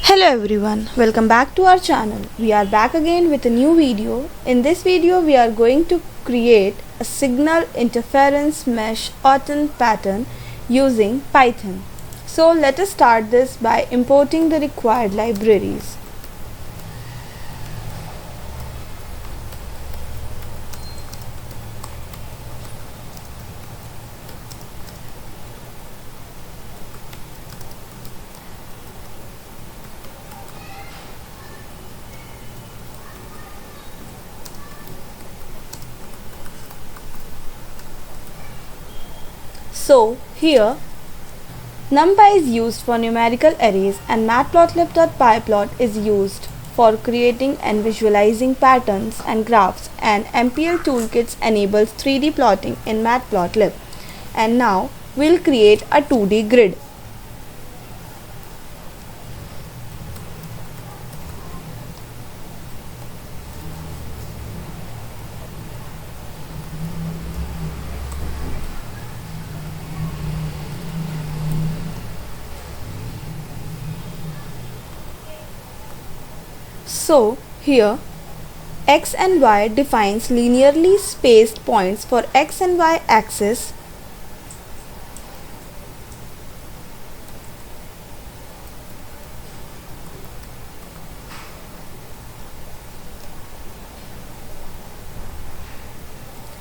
Hello everyone, welcome back to our channel. We are back again with a new video. In this video we are going to create a signal interference mesh autumn pattern using Python. So let us start this by importing the required libraries. So here NumPy is used for numerical arrays and matplotlib.pyplot is used for creating and visualizing patterns and graphs, and MPL toolkits enables 3D plotting in matplotlib. And now we'll create a 2D grid. So here x and y defines linearly spaced points for x and y axis,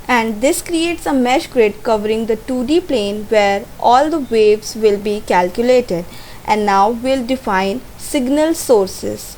and this creates a mesh grid covering the 2D plane where all the waves will be calculated. And now we'll define signal sources.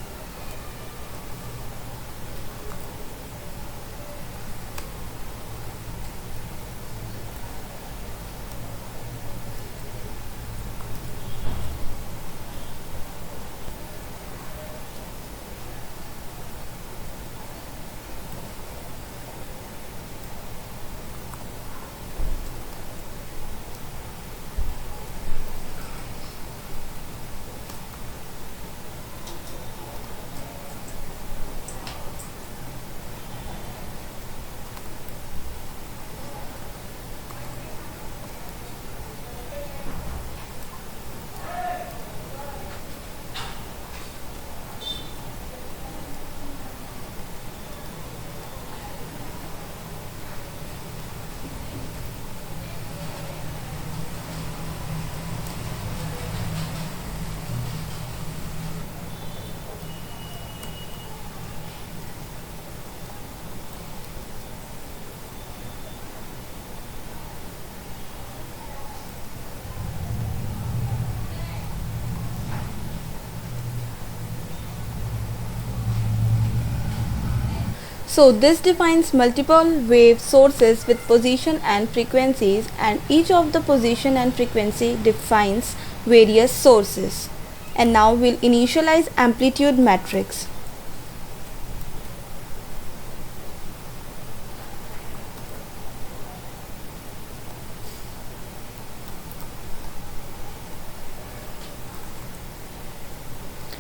So this defines multiple wave sources with position and frequencies, and each of the position and frequency defines various sources. And now we'll initialize amplitude matrix.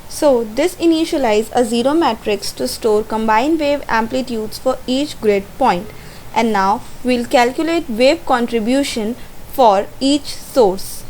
So this initialize a zero matrix to store combined wave amplitudes for each grid point. And now we'll calculate wave contribution for each source.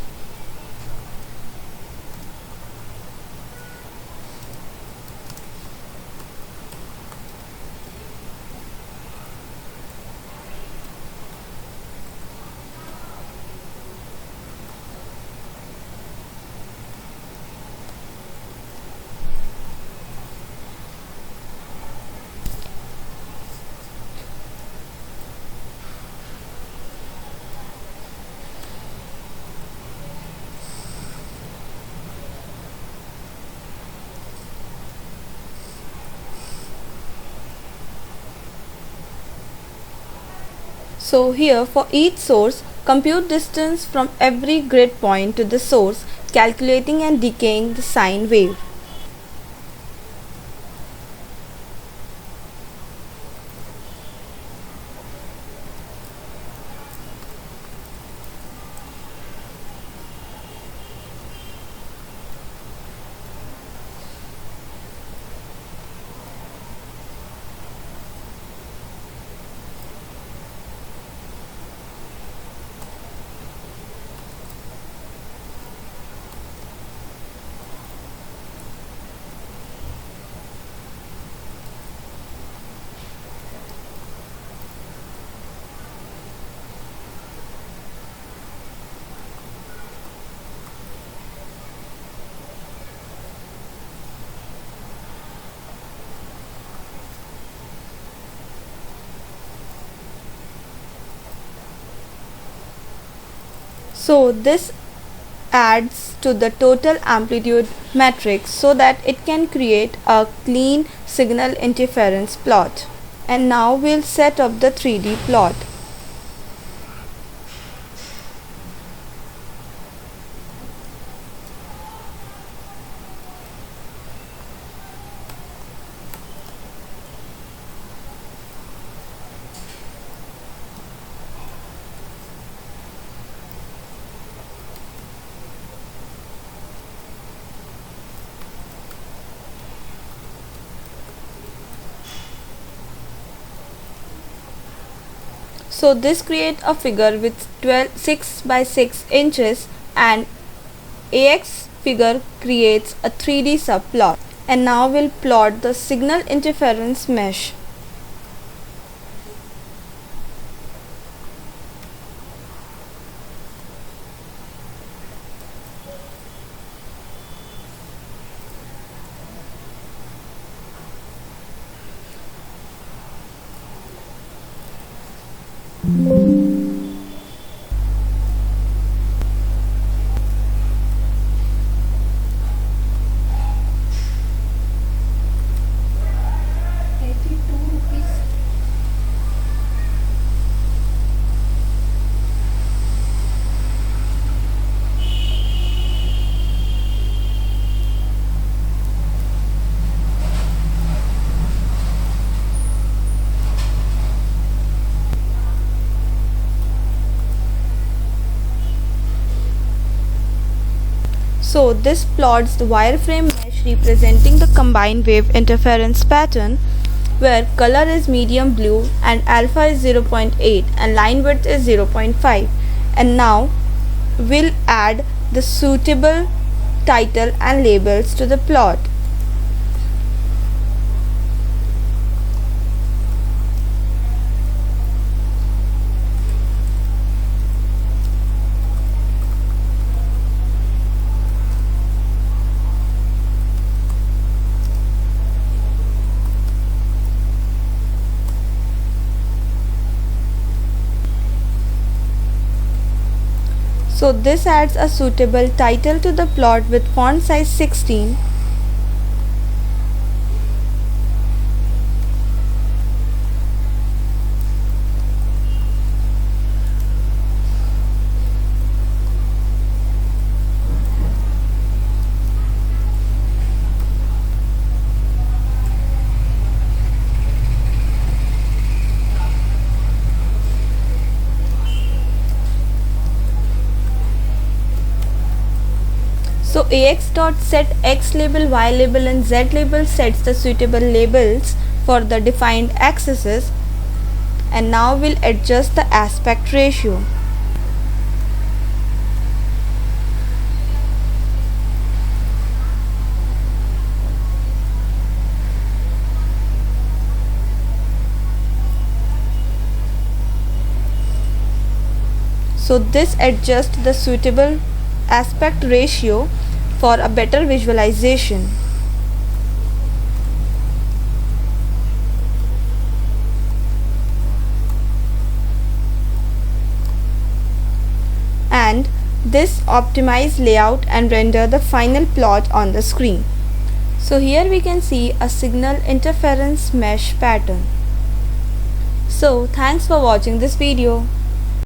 So here for each source, compute distance from every grid point to the source, calculating and decaying the sine wave. So this adds to the total amplitude matrix so that it can create a clean signal interference plot. And now we'll set up the 3D plot. So this creates a figure with 6 by 6 inches, and AX figure creates a 3D subplot. And now we'll plot the signal interference mesh. So this plots the wireframe mesh representing the combined wave interference pattern, where color is medium blue and alpha is 0.8 and line width is 0.5. And now we'll add the suitable title and labels to the plot. So this adds a suitable title to the plot with font size 16. So AX.set X label, Y label and Z label sets the suitable labels for the defined axes, and now we'll adjust the aspect ratio. So this adjusts the suitable aspect ratio for a better visualization. And this optimize layout and render the final plot on the screen. So here we can see a signal interference mesh pattern. So thanks for watching this video.